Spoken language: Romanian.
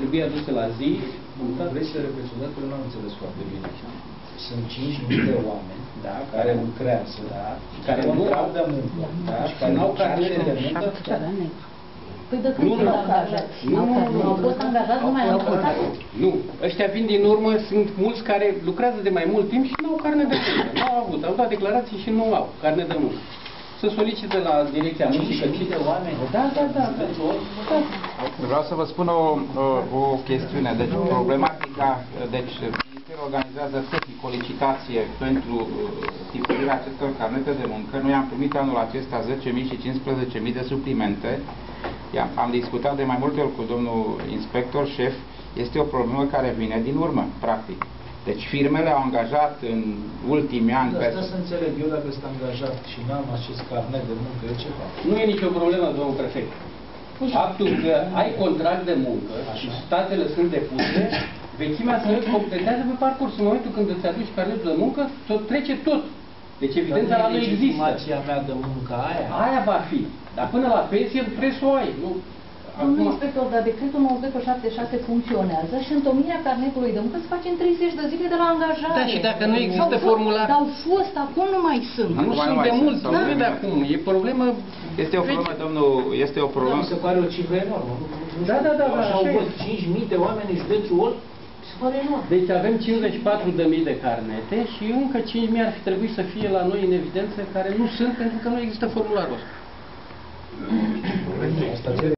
trebui aduse la zi. Vreți să repetați, că eu nu am înțeles foarte bine. Sunt 5.000 de oameni care lucrează, care nu au de muncă, și care nu au carnet de muncă. Păi de când sunt angajați? Nu au fost angajați, nu mai au fost. Nu. Ăștia vin din urmă, sunt mulți care lucrează de mai mult timp și nu au carnet de muncă. Nu au avut, au dat declarații și nu au carnet de muncă. Să solicite la Direcția Muncii că de oameni. Da. Vreau să vă spun o chestiune. Deci, problematica, Ministerul organizează tehnic o licitație pentru tipărirea acestor carnete de muncă. Noi am primit anul acesta 10.000 și 15.000 de suplimente. Am discutat de mai multe ori cu domnul inspector șef. Este o problemă care vine din urmă, practic. Deci firmele au angajat în ultimii ani... Asta să înțeleg, eu dacă sunt angajat și n-am acest carnet de muncă, eu ce fac? Nu e nicio problemă, domnul prefect. Faptul că ai contract de muncă și statele sunt depuse, vechimea se completează pe parcurs. În momentul când îți aduci carnetul de muncă, trece tot. Deci evidența la noi există. Legitimația mea de muncă aia? Aia va fi. Dar până la pensie trebuie să o ai. Nu. Domnul inspector, dar decretul 92/76 funcționează și întocmirea carnetului de muncă se face în 30 de zile de la angajare. Da, și dacă nu există formular... Dar au fost, acum nu mai sunt. Nu sunt de mult, nu e de acum. E problemă... Este o problemă, domnul, este o problemă... Mi se pare o cifră enormă. Da. Așa au fost 5.000 de oameni în județul Olt. Se pare enorm. Deci avem 54.000 de carnete și încă 5.000 ar fi trebuit să fie la noi în evidență, care nu sunt pentru că nu există formularul ăsta.